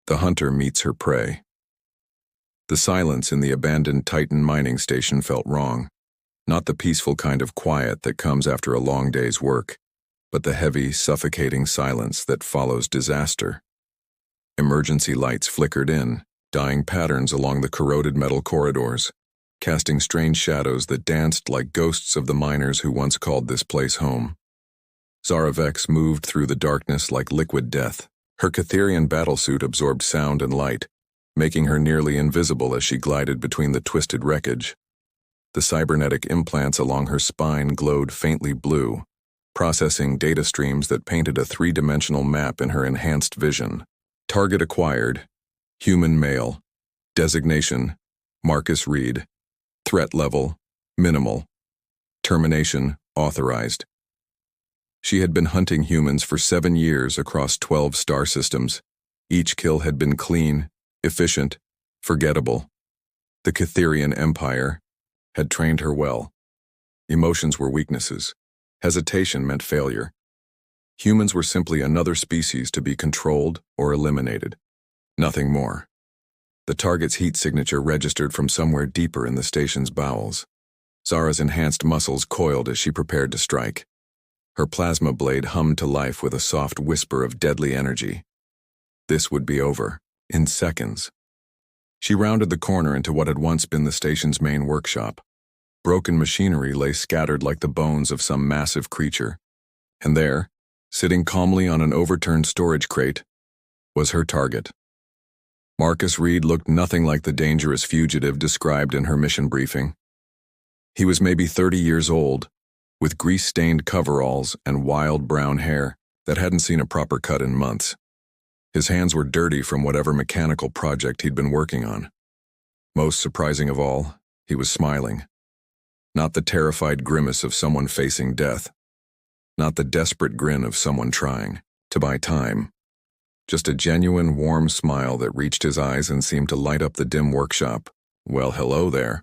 The hunter meets her prey. The silence in the abandoned Titan mining station felt wrong. Not the peaceful kind of quiet that comes after a long day's work, but the heavy, suffocating silence that follows disaster. Emergency lights flickered in, dyeing patterns along the corroded metal corridors, casting strange shadows that danced like ghosts of the miners who once called this place home. Zara Vex moved through the darkness like liquid death. Her Catherian battlesuit absorbed sound and light, making her nearly invisible as she glided between the twisted wreckage. The cybernetic implants along her spine glowed faintly blue, processing data streams that painted a three-dimensional map in her enhanced vision. Target acquired. Human male. Designation: Marcus Reed. Threat level: minimal. Termination: authorized. She had been hunting humans for 7 years across 12 star systems. Each kill had been clean, efficient, forgettable. The Catherian Empire had trained her well. Emotions were weaknesses. Hesitation meant failure. Humans were simply another species to be controlled or eliminated. Nothing more. The target's heat signature registered from somewhere deeper in the station's bowels. Zara's enhanced muscles coiled as she prepared to strike. Her plasma blade hummed to life with a soft whisper of deadly energy. This would be over, in seconds. She rounded the corner into what had once been the station's main workshop. Broken machinery lay scattered like the bones of some massive creature. And there, sitting calmly on an overturned storage crate, was her target. Marcus Reed looked nothing like the dangerous fugitive described in her mission briefing. He was maybe 30 years old, with grease-stained coveralls and wild brown hair that hadn't seen a proper cut in months. His hands were dirty from whatever mechanical project he'd been working on. Most surprising of all, he was smiling. Not the terrified grimace of someone facing death. Not the desperate grin of someone trying to buy time. Just a genuine, warm smile that reached his eyes and seemed to light up the dim workshop. "Well, hello there,"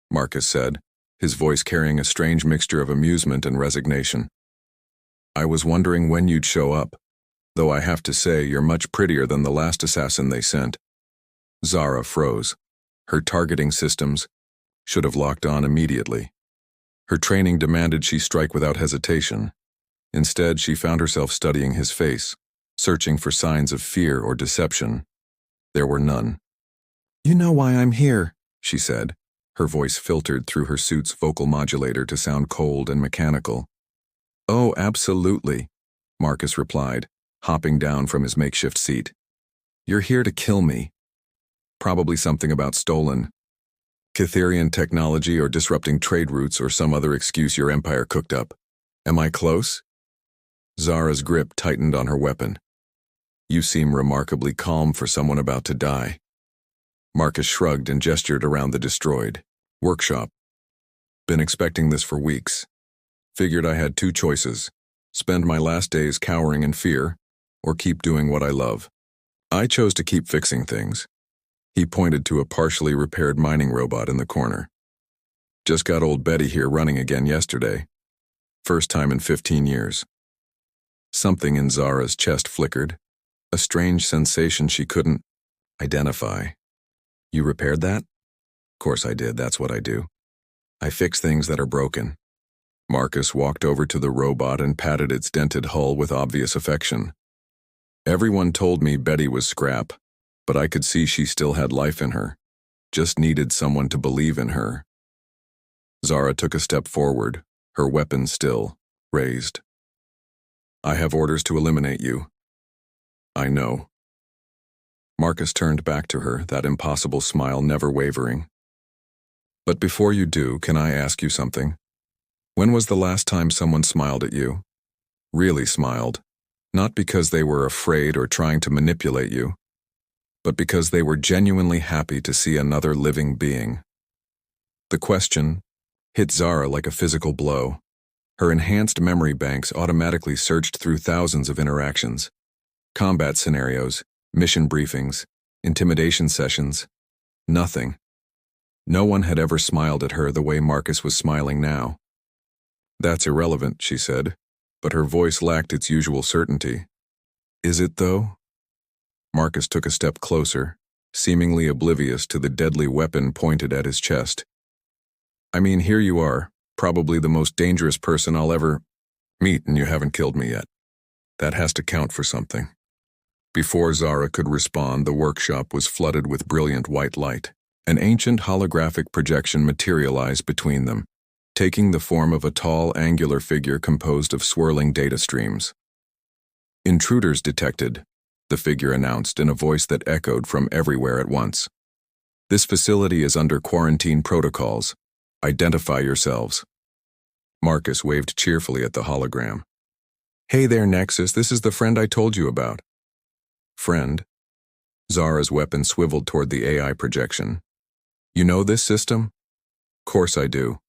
Marcus said, his voice carrying a strange mixture of amusement and resignation. "I was wondering when you'd show up, though I have to say you're much prettier than the last assassin they sent." Zara froze. Her targeting systems should have locked on immediately. Her training demanded she strike without hesitation. Instead, she found herself studying his face, searching for signs of fear or deception. There were none. "You know why I'm here," she said. Her voice filtered through her suit's vocal modulator to sound cold and mechanical. "Oh, absolutely," Marcus replied, hopping down from his makeshift seat. "You're here to kill me. Probably something about stolen Catherian technology or disrupting trade routes or some other excuse your empire cooked up. Am I close?" Zara's grip tightened on her weapon. "You seem remarkably calm for someone about to die." Marcus shrugged and gestured around the destroyed workshop. "Been expecting this for weeks. Figured I had two choices: spend my last days cowering in fear, or keep doing what I love. I chose to keep fixing things." He pointed to a partially repaired mining robot in the corner. "Just got old Betty here running again yesterday. First time in 15 years. Something in Zara's chest flickered, a strange sensation she couldn't identify. "You repaired that?" "Course I did, that's what I do. I fix things that are broken." Marcus walked over to the robot and patted its dented hull with obvious affection. "Everyone told me Betty was scrap, but I could see she still had life in her. Just needed someone to believe in her." Zara took a step forward, her weapon still raised. "I have orders to eliminate you." "I know." Marcus turned back to her, that impossible smile never wavering. "But before you do, can I ask you something? When was the last time someone smiled at you? Really smiled, not because they were afraid or trying to manipulate you, but because they were genuinely happy to see another living being?" The question hit Zara like a physical blow. Her enhanced memory banks automatically searched through thousands of interactions. Combat scenarios, mission briefings, intimidation sessions. Nothing. No one had ever smiled at her the way Marcus was smiling now. "That's irrelevant," she said, but her voice lacked its usual certainty. "Is it, though?" Marcus took a step closer, seemingly oblivious to the deadly weapon pointed at his chest. I mean, here you are, probably the most dangerous person I'll ever meet, and you haven't killed me yet. That has to count for something. Before Zara could respond, the workshop was flooded with brilliant white light. An ancient holographic projection materialized between them, taking the form of a tall, angular figure composed of swirling data streams. Intruders detected, the figure announced in a voice that echoed from everywhere at once. This facility is under quarantine protocols. Identify yourselves. Marcus waved cheerfully at the hologram. Hey there, Nexus, this is the friend I told you about. Friend? Zara's weapon swiveled toward the AI projection. You know this system? Course I do.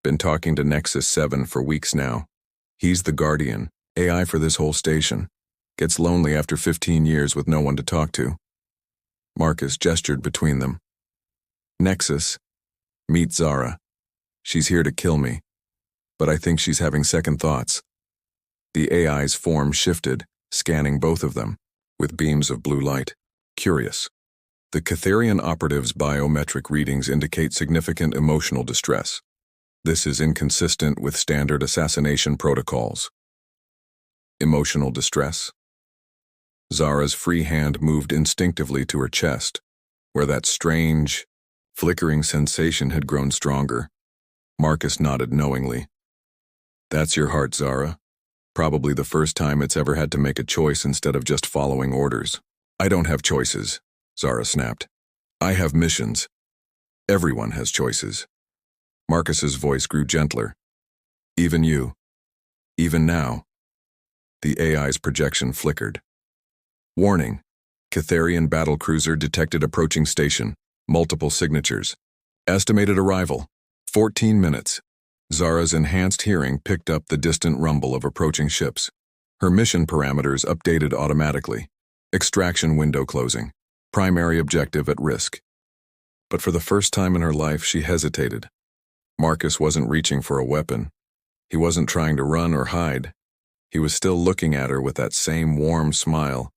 Been talking to Nexus 7 for weeks now. He's the guardian, AI for this whole station. Gets lonely after 15 years with no one to talk to. Marcus gestured between them. Nexus, meet Zara. She's here to kill me, but I think she's having second thoughts. The AI's form shifted, scanning both of them, with beams of blue light. Curious. The Catherian operative's biometric readings indicate significant emotional distress. This is inconsistent with standard assassination protocols. Emotional distress? Zara's free hand moved instinctively to her chest, where that strange, flickering sensation had grown stronger. Marcus nodded knowingly. That's your heart, Zara. Probably the first time it's ever had to make a choice instead of just following orders. I don't have choices, Zara snapped. I have missions. Everyone has choices. Marcus's voice grew gentler. Even you. Even now. The AI's projection flickered. Warning. Catherian battlecruiser detected approaching station. Multiple signatures. Estimated arrival. 14 minutes. Zara's enhanced hearing picked up the distant rumble of approaching ships. Her mission parameters updated automatically. Extraction window closing. Primary objective at risk. But for the first time in her life, she hesitated. Marcus wasn't reaching for a weapon. He wasn't trying to run or hide. He was still looking at her with that same warm smile,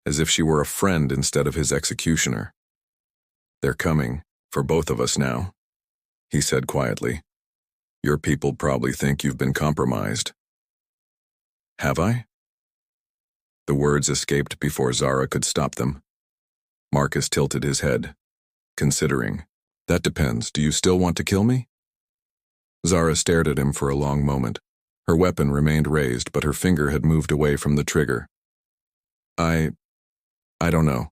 as if she were a friend instead of his executioner. They're coming, for both of us now, he said quietly. Your people probably think you've been compromised. Have I? The words escaped before Zara could stop them. Marcus tilted his head, considering. That depends. Do you still want to kill me? Zara stared at him for a long moment. Her weapon remained raised, but her finger had moved away from the trigger. I don't know.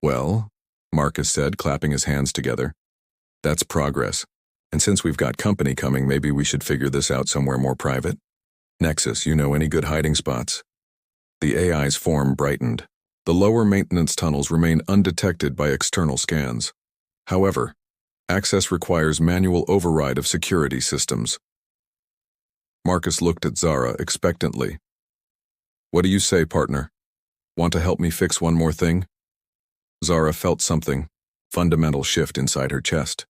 Well, Marcus said, clapping his hands together. That's progress. And since we've got company coming, maybe we should figure this out somewhere more private. Nexus, you know any good hiding spots? The AI's form brightened. The lower maintenance tunnels remain undetected by external scans. However, access requires manual override of security systems. Marcus looked at Zara expectantly. What do you say, partner? Want to help me fix one more thing? Zara felt something, fundamental shift inside her chest.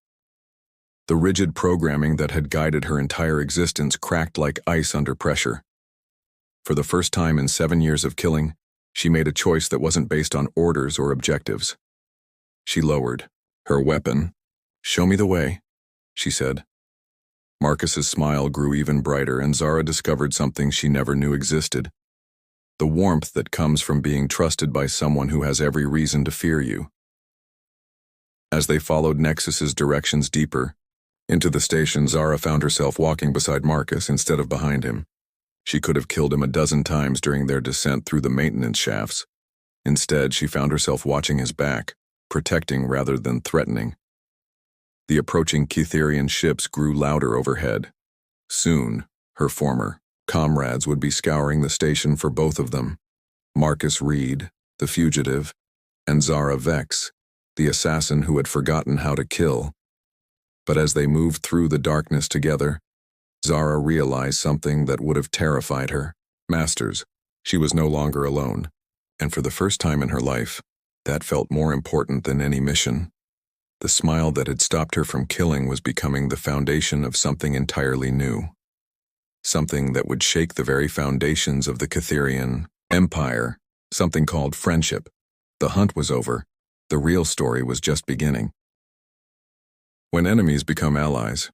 The rigid programming that had guided her entire existence cracked like ice under pressure. For the first time in 7 years of killing, she made a choice that wasn't based on orders or objectives. She lowered her weapon. Show me the way, she said. Marcus's smile grew even brighter, and Zara discovered something she never knew existed. The warmth that comes from being trusted by someone who has every reason to fear you. As they followed Nexus's directions deeper into the station, Zara found herself walking beside Marcus instead of behind him. She could have killed him a dozen times during their descent through the maintenance shafts. Instead, she found herself watching his back, protecting rather than threatening. The approaching Catherian ships grew louder overhead. Soon, her former comrades would be scouring the station for both of them. Marcus Reed, the fugitive, and Zara Vex, the assassin who had forgotten how to kill. But as they moved through the darkness together, Zara realized something that would have terrified her. Masters, she was no longer alone, and for the first time in her life, that felt more important than any mission. The smile that had stopped her from killing was becoming the foundation of something entirely new. Something that would shake the very foundations of the Catherian Empire. something called friendship. The hunt was over. The real story was just beginning. When enemies become allies,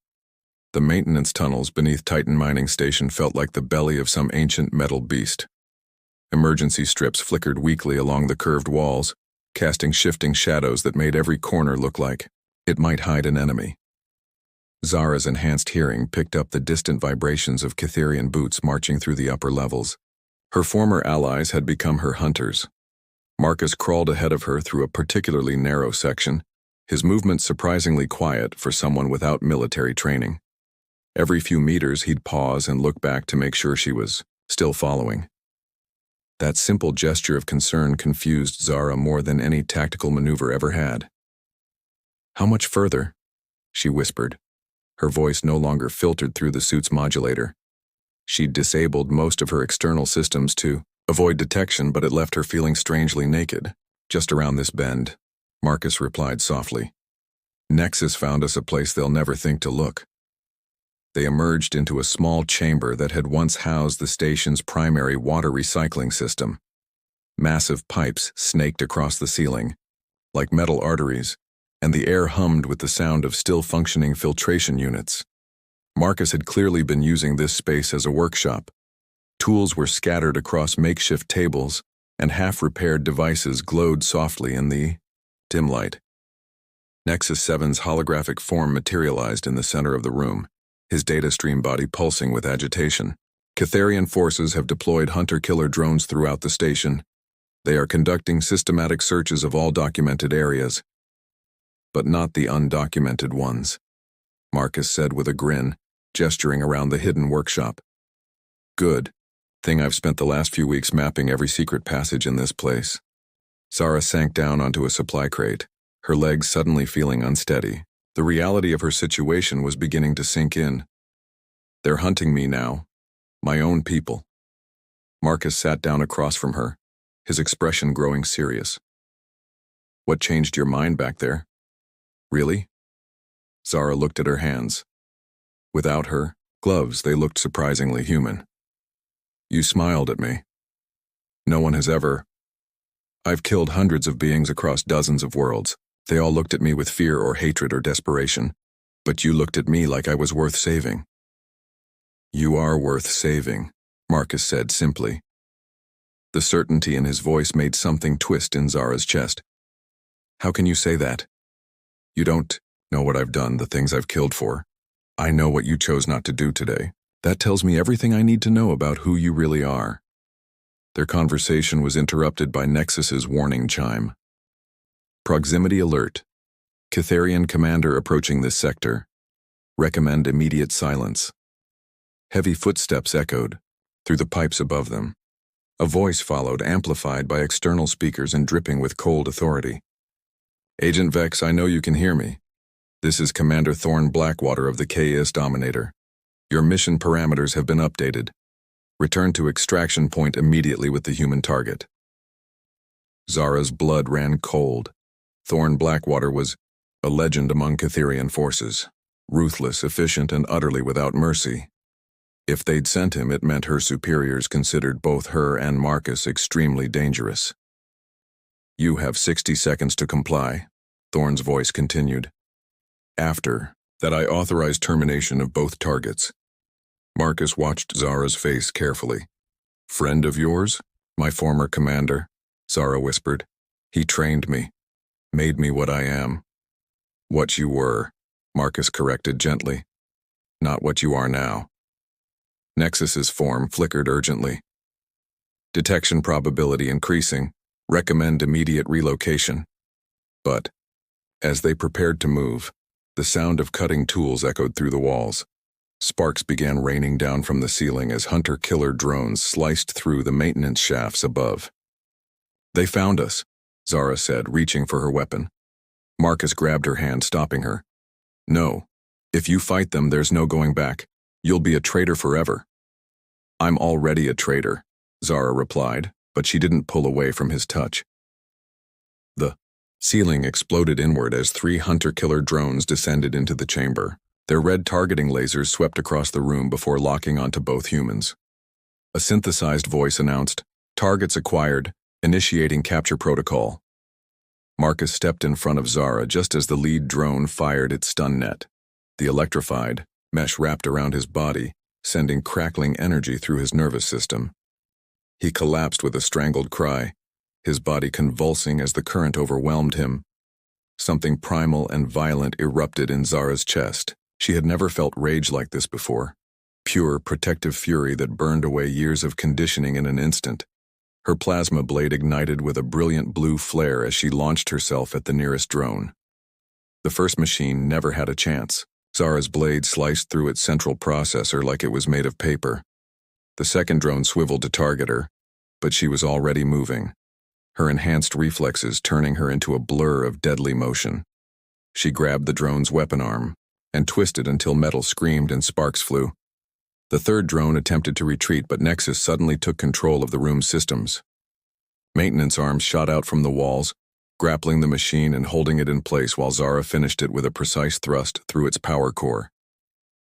the maintenance tunnels beneath Titan Mining Station felt like the belly of some ancient metal beast. Emergency strips flickered weakly along the curved walls, casting shifting shadows that made every corner look like it might hide an enemy. Zara's enhanced hearing picked up the distant vibrations of Cytherian boots marching through the upper levels. Her former allies had become her hunters. Marcus crawled ahead of her through a particularly narrow section, his movements surprisingly quiet for someone without military training. Every few meters he'd pause and look back to make sure she was still following. That simple gesture of concern confused Zara more than any tactical maneuver ever had. "How much further?" she whispered. Her voice no longer filtered through the suit's modulator. She'd disabled most of her external systems to avoid detection, but it left her feeling strangely naked. "Just around this bend," Marcus replied softly. "Nexus found us a place they'll never think to look." They emerged into a small chamber that had once housed the station's primary water recycling system. Massive pipes snaked across the ceiling, like metal arteries, and the air hummed with the sound of still-functioning filtration units. Marcus had clearly been using this space as a workshop. Tools were scattered across makeshift tables, and half-repaired devices glowed softly in the dim light. Nexus 7's holographic form materialized in the center of the room, his data stream body pulsing with agitation. "Cytherian forces have deployed hunter-killer drones throughout the station. They are conducting systematic searches of all documented areas, but not the undocumented ones," Marcus said with a grin, gesturing around the hidden workshop. "Good. Thing I've spent the last few weeks mapping every secret passage in this place." Zara sank down onto a supply crate, her legs suddenly feeling unsteady. The reality of her situation was beginning to sink in. "They're hunting me now. My own people." Marcus sat down across from her, his expression growing serious. "What changed your mind back there?" "Really?" Zara looked at her hands. Without her gloves, they looked surprisingly human. "You smiled at me. No one has ever. I've killed hundreds of beings across dozens of worlds. They all looked at me with fear or hatred or desperation. But you looked at me like I was worth saving." "You are worth saving," Marcus said simply. The certainty in his voice made something twist in Zara's chest. "How can you say that? You don't know what I've done, the things I've killed for. I know what you chose not to do today. That tells me everything I need to know about who you really are." Their conversation was interrupted by Nexus's warning chime. "Proximity alert. Cytherian commander approaching this sector. Recommend immediate silence." Heavy footsteps echoed through the pipes above them. A voice followed, amplified by external speakers and dripping with cold authority. "Agent Vex, I know you can hear me. This is Commander Thorn Blackwater of the KIS Dominator. Your mission parameters have been updated. Return to extraction point immediately with the human target." Zara's blood ran cold. Thorn Blackwater was a legend among Cytherian forces, ruthless, efficient, and utterly without mercy. If they'd sent him, it meant her superiors considered both her and Marcus extremely dangerous. "You have 60 seconds to comply," Thorn's voice continued. "After that, I authorize termination of both targets." Marcus watched Zara's face carefully. "Friend of yours?" "My former commander," Zara whispered. "He trained me, made me what I am." "What you were," Marcus corrected gently. "Not what you are now." Nexus's form flickered urgently. "Detection probability increasing. Recommend immediate relocation." But, as they prepared to move, the sound of cutting tools echoed through the walls. Sparks began raining down from the ceiling as hunter-killer drones sliced through the maintenance shafts above. "They found us," Zara said, reaching for her weapon. Marcus grabbed her hand, stopping her. "No. If you fight them, there's no going back. You'll be a traitor forever." "I'm already a traitor," Zara replied, but she didn't pull away from his touch. The ceiling exploded inward as 3 hunter-killer drones descended into the chamber. Their red targeting lasers swept across the room before locking onto both humans. A synthesized voice announced, "Targets acquired. Initiating capture protocol. Marcus stepped in front of Zara just as the lead drone fired its stun net. The electrified mesh wrapped around his body, sending crackling energy through his nervous system. He collapsed with a strangled cry, his body convulsing as the current overwhelmed him. Something primal and violent erupted in Zara's chest. She had never felt rage like this before. Pure, protective fury that burned away years of conditioning in an instant. Her plasma blade ignited with a brilliant blue flare as she launched herself at the nearest drone. The first machine never had a chance. Zara's blade sliced through its central processor like it was made of paper. The second drone swiveled to target her, but she was already moving, her enhanced reflexes turning her into a blur of deadly motion. She grabbed the drone's weapon arm and twisted until metal screamed and sparks flew. The third drone attempted to retreat, but Nexus suddenly took control of the room's systems. Maintenance arms shot out from the walls, grappling the machine and holding it in place while Zara finished it with a precise thrust through its power core.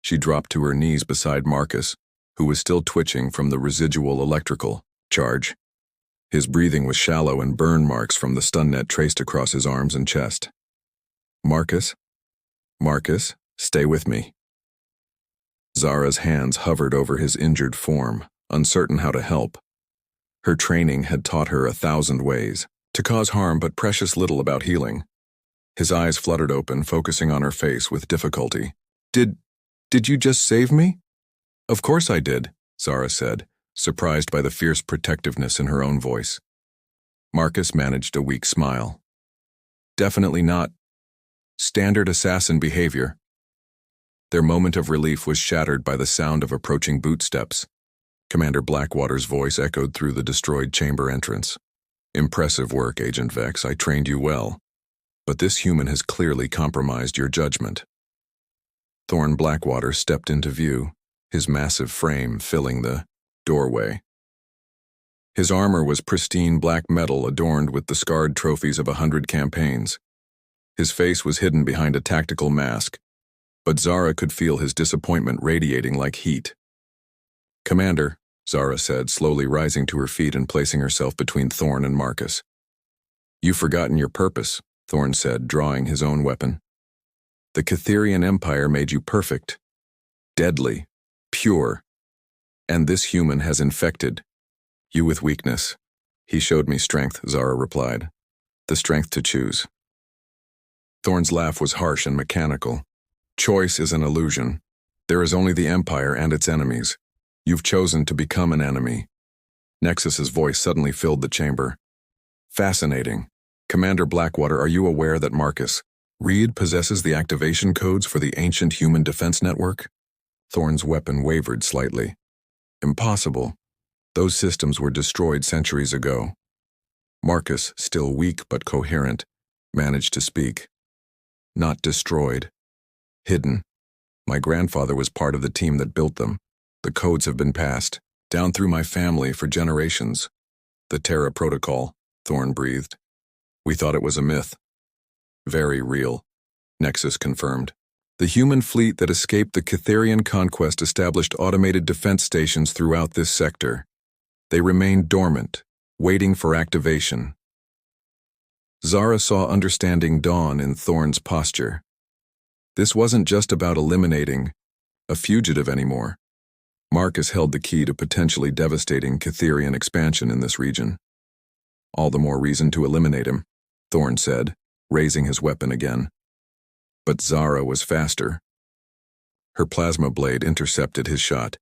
She dropped to her knees beside Marcus, who was still twitching from the residual electrical charge. His breathing was shallow and burn marks from the stun net traced across his arms and chest. Marcus, stay with me. Zara's hands hovered over his injured form, uncertain how to help. Her training had taught her 1,000 ways to cause harm but precious little about healing. His eyes fluttered open, focusing on her face with difficulty. Did you just save me? Of course I did, Zara said, surprised by the fierce protectiveness in her own voice. Marcus managed a weak smile. Definitely not. Standard assassin behavior. Their moment of relief was shattered by the sound of approaching bootsteps. Commander Blackwater's voice echoed through the destroyed chamber entrance. Impressive work, Agent Vex. I trained you well. But this human has clearly compromised your judgment. Thorn Blackwater stepped into view, his massive frame filling the doorway. His armor was pristine black metal adorned with the scarred trophies of 100 campaigns. His face was hidden behind a tactical mask, but Zara could feel his disappointment radiating like heat. Commander, Zara said, slowly rising to her feet and placing herself between Thorn and Marcus. You've forgotten your purpose, Thorn said, drawing his own weapon. The Catherian Empire made you perfect, deadly, pure, and this human has infected you with weakness. He showed me strength, Zara replied. The strength to choose. Thorn's laugh was harsh and mechanical. Choice is an illusion. There is only the Empire and its enemies. You've chosen to become an enemy. Nexus's voice suddenly filled the chamber. Fascinating. Commander Blackwater, are you aware that Marcus Reed possesses the activation codes for the ancient human defense network? Thorn's weapon wavered slightly. Impossible. Those systems were destroyed centuries ago. Marcus, still weak but coherent, managed to speak. Not destroyed. Hidden. My grandfather was part of the team that built them. The codes have been passed, down through my family for generations. The Terra Protocol, Thorn breathed. We thought it was a myth. Very real, Nexus confirmed. The human fleet that escaped the Catherian conquest established automated defense stations throughout this sector. They remained dormant, waiting for activation. Zara saw understanding dawn in Thorn's posture. This wasn't just about eliminating a fugitive anymore. Marcus held the key to potentially devastating Catherian expansion in this region. All the more reason to eliminate him, Thorn said, raising his weapon again. But Zara was faster. Her plasma blade intercepted his shot,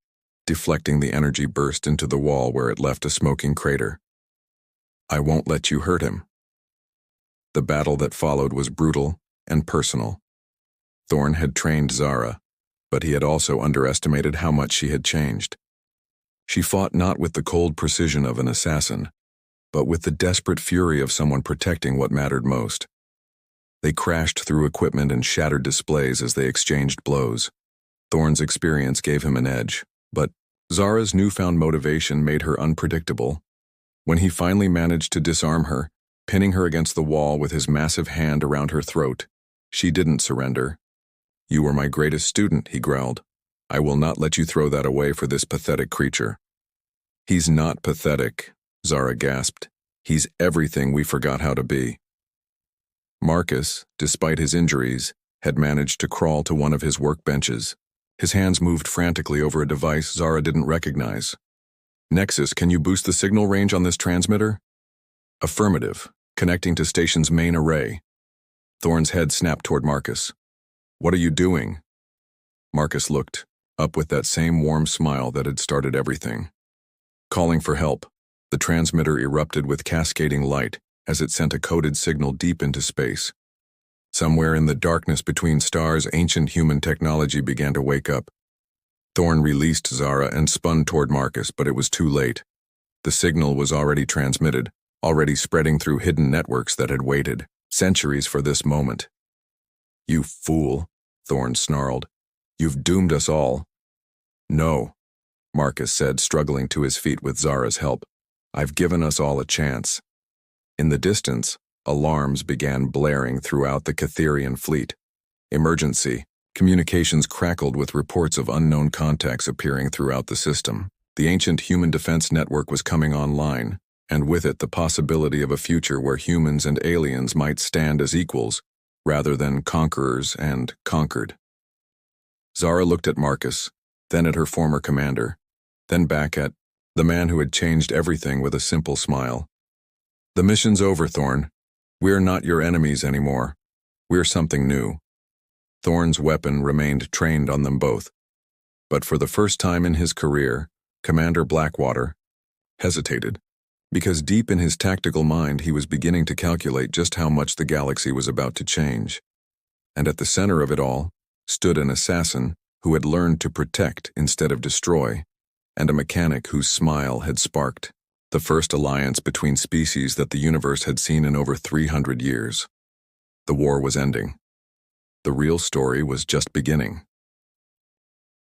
deflecting the energy burst into the wall where it left a smoking crater. I won't let you hurt him. The battle that followed was brutal and personal. Thorn had trained Zara, but he had also underestimated how much she had changed. She fought not with the cold precision of an assassin, but with the desperate fury of someone protecting what mattered most. They crashed through equipment and shattered displays as they exchanged blows. Thorn's experience gave him an edge, but Zara's newfound motivation made her unpredictable. When he finally managed to disarm her, pinning her against the wall with his massive hand around her throat, she didn't surrender. You were my greatest student, he growled. I will not let you throw that away for this pathetic creature. He's not pathetic, Zara gasped. He's everything we forgot how to be. Marcus, despite his injuries, had managed to crawl to one of his workbenches. His hands moved frantically over a device Zara didn't recognize. Nexus, can you boost the signal range on this transmitter? Affirmative, connecting to station's main array. Thorn's head snapped toward Marcus. What are you doing? Marcus looked, up with that same warm smile that had started everything. Calling for help, the transmitter erupted with cascading light as it sent a coded signal deep into space. Somewhere in the darkness between stars, ancient human technology began to wake up. Thorn released Zara and spun toward Marcus, but it was too late. The signal was already transmitted, already spreading through hidden networks that had waited centuries for this moment. You fool, Thorn snarled. You've doomed us all. No, Marcus said, struggling to his feet with Zara's help. I've given us all a chance. In the distance, alarms began blaring throughout the Catherian fleet. Emergency. Communications crackled with reports of unknown contacts appearing throughout the system. The ancient human defense network was coming online, and with it the possibility of a future where humans and aliens might stand as equals, rather than conquerors and conquered. Zara looked at Marcus, then at her former commander, then back at the man who had changed everything with a simple smile. The mission's over, Thorn. We're not your enemies anymore. We're something new. Thorn's weapon remained trained on them both. But for the first time in his career, Commander Blackwater hesitated, because deep in his tactical mind he was beginning to calculate just how much the galaxy was about to change. And at the center of it all stood an assassin who had learned to protect instead of destroy, and a mechanic whose smile had sparked the first alliance between species that the universe had seen in over 300 years. The war was ending. The real story was just beginning.